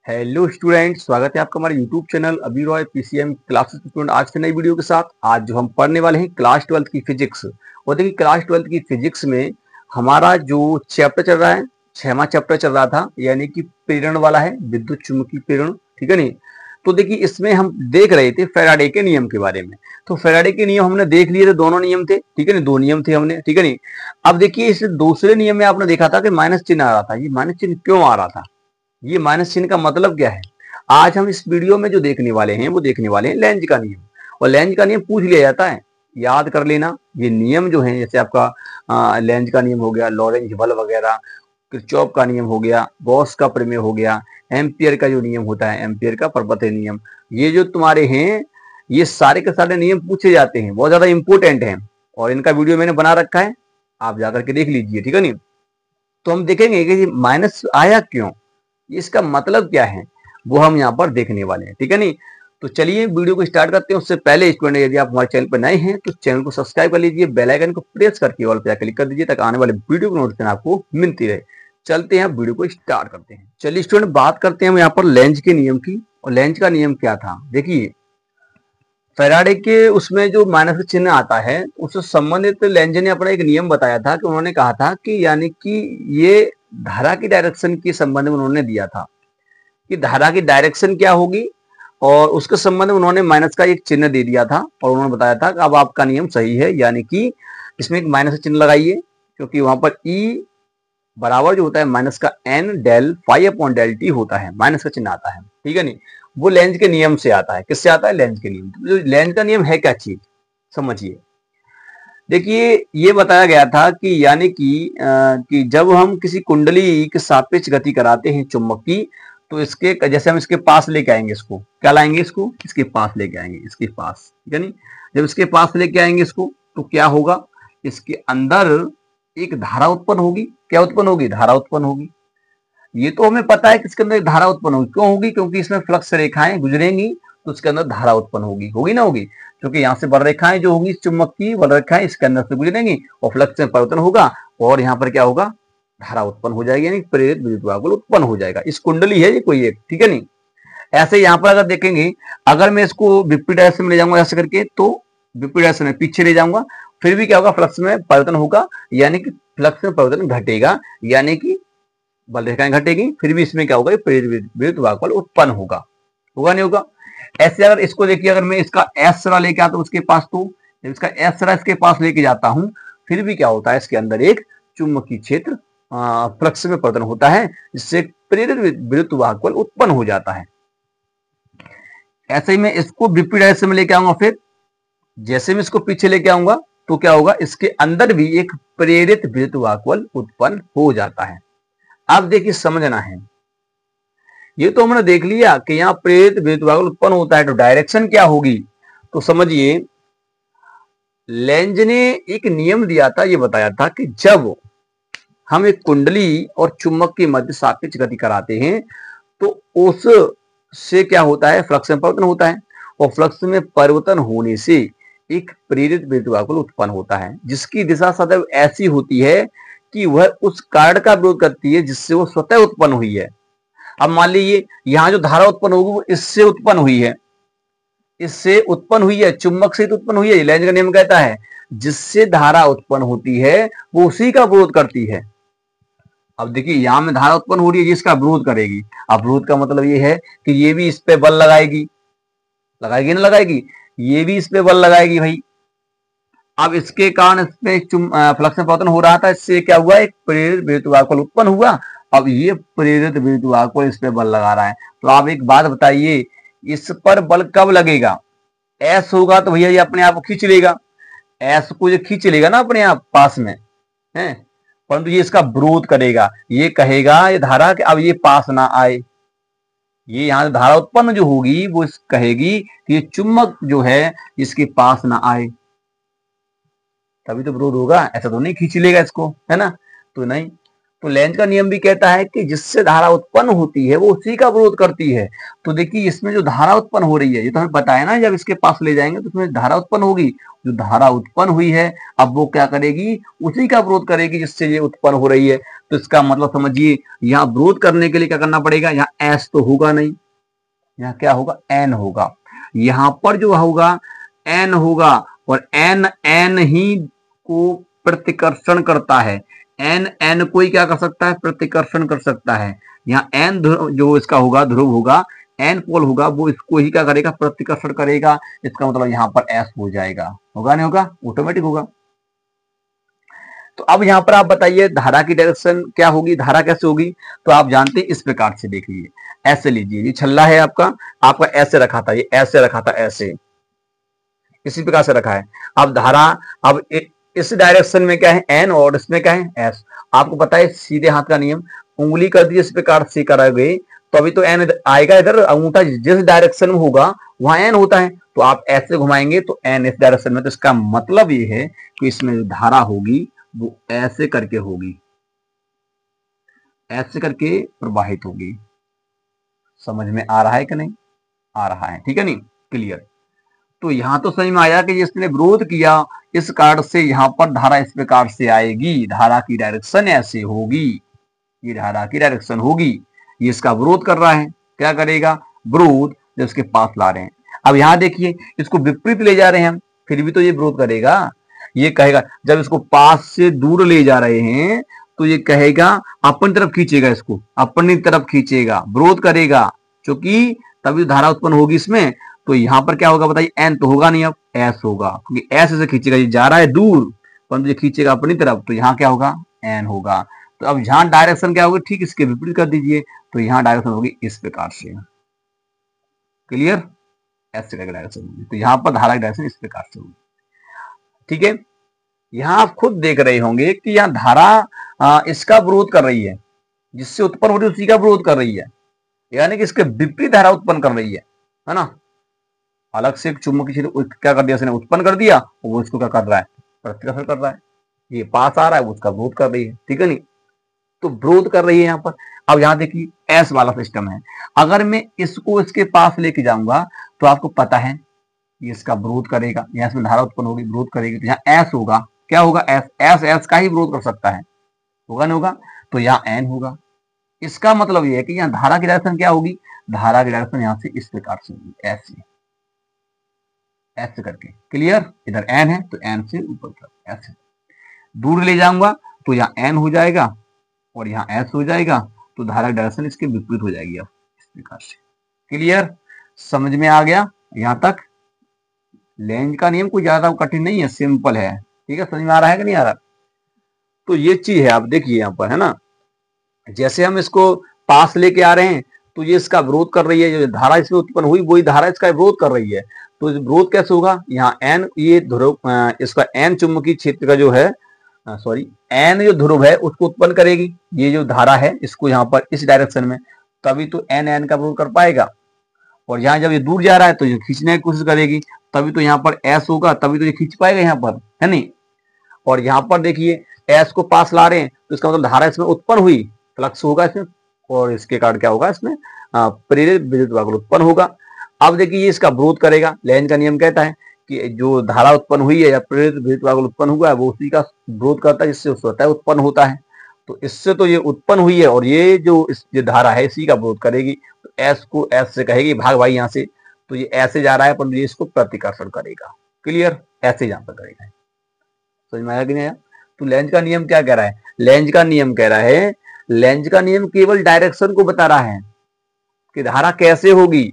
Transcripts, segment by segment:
Hello student, स्वागत है आपका हमारे यूट्यूब चैनल अभी रॉय पीसीएम क्लासेस स्टूडेंट। आज के नई वीडियो के साथ आज जो हम पढ़ने वाले हैं क्लास 12 की फिजिक्स। और देखिए क्लास 12 की फिजिक्स में हमारा जो चैप्टर चल रहा है, 6वां चैप्टर चल रहा था, यानी कि प्रेरण वाला है, विद्युत चुम्बकीय प्रेरण। ठीक है नहीं? तो देखिए इसमें हम देख रहे थे फैराडे के नियम के बारे में। तो फैराडे के नियम हमने देख लिए थे, दोनों नियम थे। ठीक है नहीं? दो नियम थे हमने। ठीक है नहीं? अब देखिए इस दूसरे नियम में आपने देखा था कि माइनस चिन्ह आ रहा था। ये माइनस चिन्ह क्यों आ रहा था? ये माइनस चिन्ह का मतलब क्या है? आज हम इस वीडियो में जो देखने वाले हैं वो देखने वाले हैं लेंज का नियम। और लेंज का नियम पूछ लिया जाता है, याद कर लेना। ये नियम जो है, जैसे आपका लेंज का नियम हो गया, लॉरेंज बल वगैरह, किरचॉफ का नियम हो गया, गॉस का प्रमेय हो गया, एम्पियर का जो नियम होता है, एम्पियर का परपथीय नियम, ये जो तुम्हारे हैं ये सारे के सारे नियम पूछे जाते हैं, बहुत ज्यादा इंपोर्टेंट है। और इनका वीडियो मैंने बना रखा है, आप जाकर के देख लीजिए। ठीक है नहीं? तो हम देखेंगे कि माइनस आया क्यों, इसका मतलब क्या है, वो हम यहाँ पर देखने वाले हैं। ठीक है नहीं? तो चलिए वीडियो को स्टार्ट करते हैं। उससे पहले स्टूडेंट, यदि आप हमारे चैनल पर नए हैं तो चैनल को सब्सक्राइब कर लीजिए, बेल आइकन को प्रेस करके ऑल पे क्लिक कर दीजिए ताकि आने वाले वीडियो की नोटिफिकेशन आपको मिलती रहे। चलते हैं वीडियो को स्टार्ट करते हैं। चलिए स्टूडेंट, बात करते हैं हम यहाँ पर लेंज के नियम की। और लेंज का नियम क्या था? देखिए फैराडे के उसमें जो माइनस चिन्ह आता है उससे संबंधित लेंज ने अपना एक नियम बताया था कि उन्होंने कहा था कि यानी कि ये धारा की डायरेक्शन के संबंध में उन्होंने दिया था कि धारा की डायरेक्शन क्या होगी, और उसके संबंध में उन्होंने माइनस का एक चिन्ह दे दिया था। और उन्होंने बताया था कि अब आपका नियम सही है, यानी कि इसमें एक माइनस चिन्ह लगाइए, क्योंकि वहां पर ई बराबर जो होता है माइनस का n del phi upon del t होता है, माइनस का चिन्ह आता है। ठीक है नहीं? वो लेंज के नियम से आता है। किससे आता है? लेंज के नियम। जो लेंज का नियम है क्या चीज, समझिए। देखिए ये बताया गया था कि यानी कि जब हम किसी कुंडली के सापेक्ष गति कराते हैं चुंबक की, तो इसके जैसे हम इसके पास लेके आएंगे, इसको क्या लाएंगे, इसको इसके पास लेके आएंगे, इसके पास। ठीक है नहीं? जब इसके पास लेके आएंगे इसको, तो क्या होगा, इसके अंदर एक धारा उत्पन्न होगी। क्या उत्पन्न होगी? धारा उत्पन्न होगी। ये तो हमें पता है कि इसके अंदर धारा उत्पन्न होगी। क्यों होगी? क्योंकि इसमें फ्लक्स रेखाएं गुजरेंगी, तो उसके अंदर धारा उत्पन्न होगी। होगी ना होगी? क्योंकि यहाँ से बल रेखाएं जो होंगी, चुंबक की बल रेखाएं इसके अंदर से गुजरेंगी और फ्लक्स में परिवर्तन होगा, और यहाँ पर क्या होगा, धारा उत्पन्न हो जाएगी, यानी प्रेरित विद्युत वाहक उत्पन्न हो जाएगा। इस कुंडली है ये कोई एक। ठीक है नहीं? ऐसे यहाँ पर अगर देखेंगे, अगर मैं इसको विपरीत डायरेक्शन में ले जाऊंगा ऐसे करके, तो विपरीत डायरेक्शन में पीछे ले जाऊंगा, फिर भी क्या होगा, फ्लक्स में परिवर्तन होगा, यानी कि फ्लक्स में परिवर्तन घटेगा, यानी कि बल रेखाएं घटेगी, फिर भी इसमें क्या होगा, प्रेरित विद्युत वाहक उत्पन्न होगा। होगा नहीं होगा? ऐसे अगर इसको देखिए, अगर मैं इसका एस सरा लेके आता हूं उसके पास, तो जब इसका एस सरा इसके पास लेके जाता हूं, फिर भी क्या होता है, इसके अंदर एक चुंबकीय क्षेत्र फ्लक्स में परिवर्तन होता है, जिससे प्रेरित विद्युत वाहक उत्पन्न हो जाता है। ऐसे ही मैं इसको विपरीत डायरेक्शन में लेके आऊंगा, फिर जैसे मैं इसको पीछे लेके आऊंगा, तो क्या होगा, इसके अंदर भी एक प्रेरित विद्युत वाहक उत्पन्न हो जाता है। अब देखिए समझना है, ये तो हमने देख लिया कि यहाँ प्रेरित विद्युत वाहक उत्पन्न होता है, तो डायरेक्शन क्या होगी, तो समझिए लेंज ने एक नियम दिया था, ये बताया था कि जब हम एक कुंडली और चुंबक के मध्य सापेक्ष गति कराते हैं, तो उससे क्या होता है, फ्लक्स में परिवर्तन होता है, और फ्लक्स में परिवर्तन होने से एक प्रेरित विद्युत वाहक उत्पन्न होता है, जिसकी दिशा सदैव ऐसी होती है कि वह उस कारण का विरोध करती है जिससे वो स्वतः उत्पन्न हुई है। अब मान लीजिए यहाँ जो धारा उत्पन्न होगी वो इससे उत्पन्न हुई है, इससे उत्पन्न हुई है, चुंबक से तो उत्पन्न हुई है। लेंज का नियम कहता है जिससे धारा उत्पन्न होती है वो उसी का विरोध करती है। अब देखिए यहाँ में धारा उत्पन्न हो रही है जिसका विरोध करेगी। अब विरोध का मतलब ये है कि ये भी इस पे बल लगाएगी, लगाएगी ना लगाएगी, ये भी इस पे बल लगाएगी भाई। अब इसके कारण इसमें फ्लक्स में परिवर्तन हो रहा था, इससे क्या हुआ, एक प्रेरित विद्युत वाहक उत्पन्न हुआ। अब ये प्रेरित विद्युत वाहक इस पे बल लगा रहा है, तो आप एक बात बताइए, इस पर बल कब लगेगा? एस होगा तो भैया ये अपने आप खींच लेगा, एस को ये खींच लेगा ना अपने आप पास में है, परंतु ये इसका विरोध करेगा, ये कहेगा ये धारा कि अब ये पास ना आए। ये यहाँ धारा उत्पन्न जो होगी वो कहेगी कि ये चुंबक जो है इसके पास ना आए, तभी तो विरोध होगा, ऐसा तो नहीं खींच लेगा इसको, है ना? तो नहीं। तो लेंज का नियम भी कहता है कि जिससे धारा उत्पन्न होती है वो उसी का विरोध करती है। तो देखिए इसमें जो धारा उत्पन्न हो रही है, ये तो हमें पता है ना, जब इसके पास ले जाएंगे तो उसमें धारा उत्पन्न होगी। जो धारा उत्पन्न हुई है अब वो क्या करेगी, उसी का विरोध करेगी जिससे ये उत्पन्न हो रही है। तो इसका मतलब समझिए यहाँ विरोध करने के लिए क्या करना पड़ेगा, यहाँ एस तो होगा नहीं, यहाँ क्या होगा, एन होगा। यहाँ पर जो होगा एन होगा, और एन एन ही को प्रतिकर्षण करता है। एन एन को ही क्या कर सकता है, प्रतिकर्षण कर सकता है। यहाँ एन जो इसका होगा, ध्रुव होगा, एन पोल होगा, वो इसको ही क्या करेगा, प्रतिकर्षण करेगा। इसका मतलब यहाँ पर एस हो जाएगा, होगा नहीं होगा, ऑटोमेटिक होगा। तो अब यहाँ पर आप बताइए धारा की डायरेक्शन क्या होगी, धारा कैसे होगी, तो आप जानते हैं, इस प्रकार से देख लीजिए। ऐसे लीजिए, ये छल्ला है आपका ऐसे रखा था, ये ऐसे रखा था, ऐसे इसी प्रकार से रखा है। अब धारा, अब इस डायरेक्शन में क्या है, एन, और इसमें क्या है, एस। आपको पता है सीधे हाथ का नियम, उंगली कर दी इस प्रकार से करोगे तो अभी तो एन आएगा इधर, अंगूठा जिस डायरेक्शन में होगा वहां एन होता है, तो आप ऐसे घुमाएंगे तो एन इस डायरेक्शन में। तो इसका मतलब ये है कि इसमें जो धारा होगी वो ऐसे करके होगी, ऐसे करके प्रवाहित होगी। समझ में आ रहा है कि नहीं आ रहा है, ठीक है नहीं, क्लियर। तो यहां तो समझ में आया कि जिसने विरोध किया इस कारण से यहाँ पर धारा इस प्रकार से आएगी, धारा की डायरेक्शन ऐसे होगी, ये धारा की डायरेक्शन होगी। ये इसका विरोध कर रहा है, क्या करेगा, विरोध जब इसके पास ला रहे हैं। अब यहां देखिए इसको विपरीत ले जा रहे हैं हम, फिर भी तो ये विरोध करेगा। ये कहेगा जब इसको पास से दूर ले जा रहे हैं तो ये कहेगा अपनी तरफ खींचेगा, इसको अपनी तरफ खींचेगा, विरोध करेगा, क्योंकि तभी धारा उत्पन्न होगी इसमें। तो यहां पर क्या होगा बताइए, एन तो होगा नहीं, अब एस होगा, क्योंकि एस से खींचेगा, ये जा रहा है दूर परंतु ये खींचेगा अपनी तरफ, तो यहाँ क्या होगा, एन होगा। तो अब यहाँ डायरेक्शन क्या होगी, ठीक इसके विपरीत कर दीजिए, तो यहाँ डायरेक्शन होगी इस प्रकार से, क्लियर, ऐसे करके डायरेक्शन होगी। तो यहाँ पर धारा की डायरेक्शन इस प्रकार से होगी, ठीक है। यहाँ आप खुद देख रहे होंगे कि यहाँ धारा इसका विरोध कर रही है, जिससे उत्पन्न हो रही है उसी का विरोध कर रही है, यानी कि इसके विपरीत धारा उत्पन्न कर रही है ना। अलग से एक चुंबकीय क्षेत्र क्या कर दिया, इसने उत्पन्न कर दिया, और वो इसको क्या कर रहा है, प्रतिकर्षण कर रहा है। ये पास आ रहा है, वो उसका विरोध कर रही है, ठीक है नहीं, तो विरोध कर रही है यहाँ पर। अब यहाँ देखिए एस वाला सिस्टम है, अगर मैं इसको इसके पास लेके जाऊंगा तो आपको पता है ये इसका विरोध करेगा, यहाँ इसमें धारा उत्पन्न होगी, विरोध करेगी, तो यहाँ एस होगा, क्या होगा, एस, एस एस का ही विरोध कर सकता है, होगा नहीं होगा, तो यहाँ एन होगा। इसका मतलब ये है कि यहाँ धारा की डायरेक्शन क्या होगी, धारा की डायरेक्शन यहाँ से इस प्रकार से होगी, ऐसे ऐसे करके, क्लियर। इधर एन है तो एन से ऊपर तक ऐसे दूर ले जाऊंगा तो यहाँ एन हो जाएगा और यहाँ एस हो जाएगा, तो धारा की डायरेक्शन इसके विपरीत हो जाएगी अब इस प्रकार से, क्लियर, समझ में आ गया यहाँ तक। लेंज का नियम कोई ज्यादा कठिन नहीं है, सिंपल है, ठीक है, समझ में आ रहा है कि नहीं आ रहा। तो ये चीज है, आप देखिए यहाँ पर है ना, जैसे हम इसको पास लेके आ रहे हैं तो ये इसका विरोध कर रही है, जो धारा इसमें उत्पन्न हुई वही धारा इसका विरोध कर रही है। तो विरोध कैसे होगा, यहाँ एन, ये ध्रुव, इसका एन चुंबकीय क्षेत्र का जो है, सॉरी एन जो ध्रुव है उसको उत्पन्न करेगी, ये जो धारा है इसको यहाँ पर इस डायरेक्शन में, तभी तो एन एन का विरोध कर पाएगा। और यहाँ जब ये दूर जा रहा है तो ये खींचने की कोशिश करेगी, तभी तो यहाँ पर एस होगा, तभी तो ये खींच पाएगा यहाँ पर, है नहीं। और यहाँ पर देखिए एस को पास ला रहे हैं तो इसका मतलब धारा इसमें उत्पन्न हुई, फ्लक्स होगा इसमें, और इसके कारण क्या होगा, इसमें प्रेरित विद्युत वाहक उत्पन्न होगा। अब देखिए ये इसका विरोध करेगा, लेंज का नियम कहता है कि जो धारा उत्पन्न हुई है या प्रेरित विद्युत वाहक उत्पन्न हुआ है वो उसी का विरोध करता है, जिससे स्वतः उत्पन्न होता है। तो इससे तो ये उत्पन्न हुई है और ये जो धारा है इसी का विरोध करेगी, तो एस को एस से कहेगी भाग भाई यहाँ से, तो ये ऐसे जा रहा है पर ये इसको प्रतिकर्षण करेगा, क्लियर, ऐसे यहाँ पर करेगा, समझ में आया कि नहीं आया। तो लेंज का नियम क्या कह रहा है, लेंज का नियम कह रहा है, लेंज का नियम केवल डायरेक्शन को बता रहा है कि धारा कैसे होगी,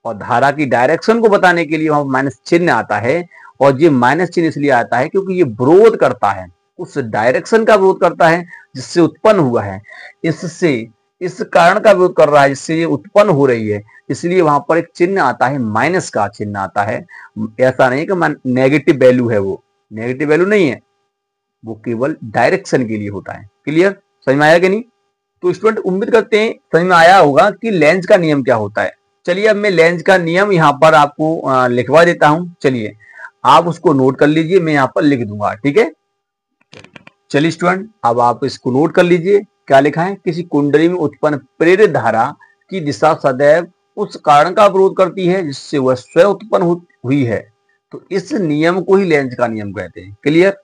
और धारा की डायरेक्शन को बताने के लिए वहां माइनस चिन्ह आता है, और ये माइनस चिन्ह इसलिए आता है क्योंकि ये विरोध करता है, उस डायरेक्शन का विरोध करता है जिससे उत्पन्न हुआ है, इससे इस कारण का विरोध कर रहा है जिससे ये उत्पन्न हो रही है, इसलिए वहां पर एक चिन्ह आता है, माइनस का चिन्ह आता है। ऐसा नहीं कि नेगेटिव वैल्यू है, वो नेगेटिव वैल्यू नहीं है, वो केवल डायरेक्शन के लिए होता है, क्लियर, समझ में आया कि नहीं। तो स्टूडेंट उम्मीद करते हैं समझ में आया होगा कि लेंज का नियम क्या होता है। चलिए अब मैं लेंज का नियम यहाँ पर आपको लिखवा देता हूं, चलिए आप उसको नोट कर लीजिए, मैं यहाँ पर लिख दूंगा, ठीक है। चलिए स्टूडेंट अब आप इसको नोट कर लीजिए, क्या लिखा है, किसी कुंडली में उत्पन्न प्रेरित धारा की दिशा सदैव उस कारण का विरोध करती है जिससे वह स्वयं उत्पन्न हुई है, तो इस नियम को ही लेंज का नियम कहते हैं, क्लियर।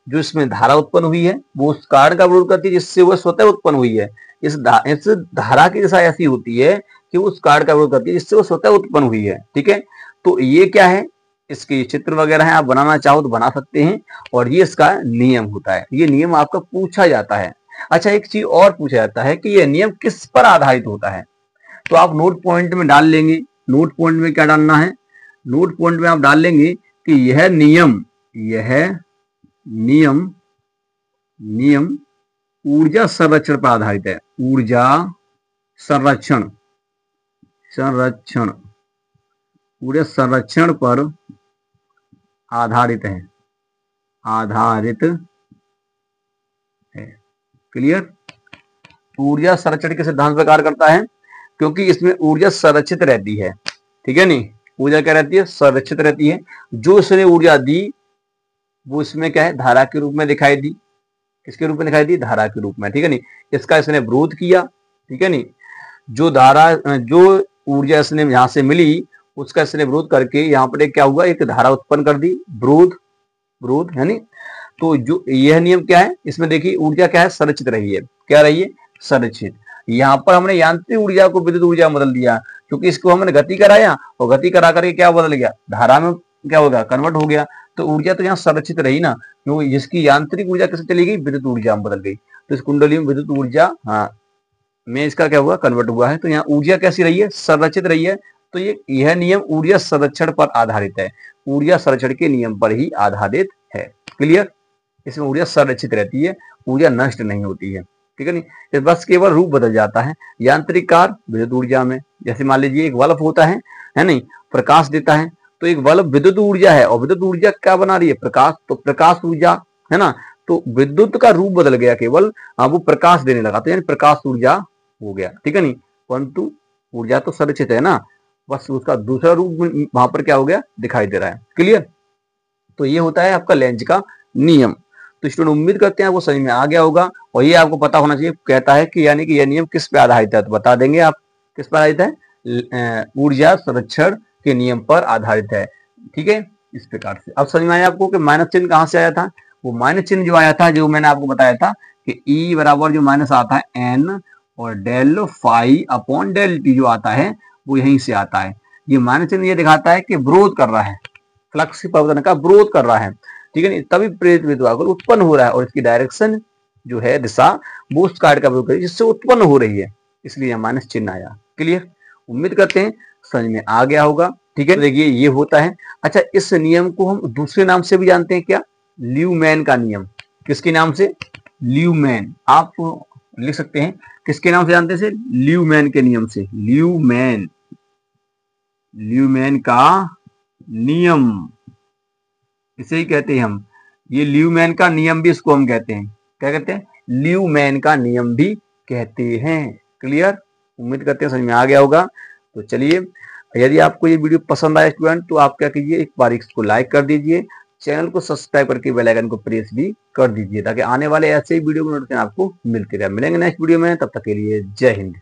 जो इसमें धारा उत्पन्न हुई है वो उस कारण का विरोध करती है जिससे वह स्वतः उत्पन्न हुई है। इस धारा की दिशा ऐसी होती है कि उस कारण का विरोध करती है जिससे वो स्वतः उत्पन्न हुई है। ठीक है, तो ये क्या है, इसके चित्र वगैरह है, आप बनाना चाहो तो बना सकते हैं, और ये इसका नियम होता है। ये नियम आपका पूछा जाता है। अच्छा, एक चीज और पूछा जाता है कि यह नियम किस पर आधारित होता है, तो आप नोट पॉइंट में डाल लेंगे। नोट पॉइंट में क्या डालना है, नोट पॉइंट में आप डाल लेंगे कि यह नियम ऊर्जा संरक्षण पर आधारित है। ऊर्जा संरक्षण ऊर्जा संरक्षण पर आधारित है। क्लियर। ऊर्जा संरक्षण के सिद्धांत पर कार्य करता है क्योंकि इसमें ऊर्जा संरक्षित रहती है। ठीक है नहीं, ऊर्जा क्या रहती है, संरक्षित रहती है। जो इसने ऊर्जा दी वो इसमें क्या है, धारा के रूप में दिखाई दी। किसके रूप में दिखाई दी, धारा के रूप में। ठीक है नहीं, इसका इसने विरोध किया। ठीक है नहीं, जो ऊर्जा इसने यहां से मिली उसका इसने विरोध करके यहाँ पर क्या हुआ, एक धारा उत्पन्न कर दी, विरोध है नहीं। तो जो यह नियम क्या है, इसमें देखिए ऊर्जा क्या है, संरक्षित रही है। क्या रही है, संरक्षित। यहाँ पर हमने यांत्रिक ऊर्जा को विद्युत ऊर्जा में बदल दिया क्योंकि इसको हमने गति कराया और गति करा करके क्या बदल गया, धारा में क्या होगा, कन्वर्ट हो गया। तो ऊर्जा तो यहाँ संरक्षित रही ना, क्योंकि जिसकी यांत्रिक ऊर्जा कैसे चली गई, विद्युत ऊर्जा में बदल गई। तो इस कुंडली में विद्युत ऊर्जा में इसका क्या हुआ, कन्वर्ट हुआ है। तो यहाँ ऊर्जा कैसी रही है, संरक्षित रही है। तो यह नियम ऊर्जा संरक्षण पर आधारित है। ऊर्जा संरक्षण के नियम पर ही आधारित है। क्लियर। इसमें ऊर्जा संरक्षित रहती है, ऊर्जा नष्ट नहीं होती है। ठीक है नहीं, बस केवल रूप बदल जाता है। यांत्रिक कार्य विद्युत ऊर्जा में, जैसे मान लीजिए एक बल्ब होता है नहीं, प्रकाश देता है। तो एक बल्ब विद्युत ऊर्जा है और विद्युत ऊर्जा क्या बना रही है, प्रकाश। तो प्रकाश ऊर्जा है ना, तो विद्युत का रूप बदल गया केवल, वो प्रकाश देने लगा, तो यानी प्रकाश ऊर्जा हो गया। ठीक है नहीं, परंतु ऊर्जा तो संरक्षित है ना, बस उसका दूसरा रूप वहां पर क्या हो गया, दिखाई दे रहा है। क्लियर। तो ये होता है आपका लेंज का नियम। तो स्टूडेंट उम्मीद करते हैं वो समझ में आ गया होगा, और ये आपको पता होना चाहिए। कहता है कि यानी कि यह नियम किस पे आधारित है, तो बता देंगे आप किस पर आधारित है, ऊर्जा संरक्षण के नियम पर आधारित है। ठीक है, इस प्रकार से अब समझ में आया आपको कि माइनस चिन्ह कहां से आया था। वो माइनस चिन्ह जो आया था, जो मैंने आपको बताया था कि ई बराबर जो माइनस आता है एन और del phi upon del t जो आता है वो यहीं से आता है। ये माइनस चिन्ह ये दिखाता है कि विरोध कर रहा है, फ्लक्स के परिवर्तन का विरोध कर रहा है। ठीक है नहीं, तभी प्रेरित विद्युत उत्पन्न हो रहा है और इसकी डायरेक्शन जो है, दिशा, वो उस कार्ड का विरोध करेगी जिससे उत्पन्न हो रही है, इसलिए यह माइनस चिन्ह आया। क्लियर। उम्मीद करते हैं समझ में आ गया होगा। ठीक है, देखिए ये होता है। अच्छा, इस नियम को हम दूसरे नाम से भी जानते हैं, क्या, ल्यूमैन का नियम। किसके नाम से, ल्यूमैन। आप लिख सकते हैं किसके नाम से जानते हैं, ल्यूमैन के नियम से। ल्यूमैन का नियम, इसे ही कहते हैं हम। ये ल्यूमैन का नियम भी इसको हम कहते हैं, क्या कहते हैं, ल्यूमैन का नियम भी कहते हैं। क्लियर। उम्मीद करते हैं समझ में आ गया होगा। तो चलिए, यदि आपको ये वीडियो पसंद आया स्टूडेंट, तो आप क्या कीजिए, एक बार इसको लाइक कर दीजिए, चैनल को सब्सक्राइब करके बेल आइकन को प्रेस भी कर दीजिए, ताकि आने वाले ऐसे ही वीडियो को नोटिफिकेशन आपको मिलते रहे। मिलेंगे नेक्स्ट वीडियो में, तब तक के लिए जय हिंद।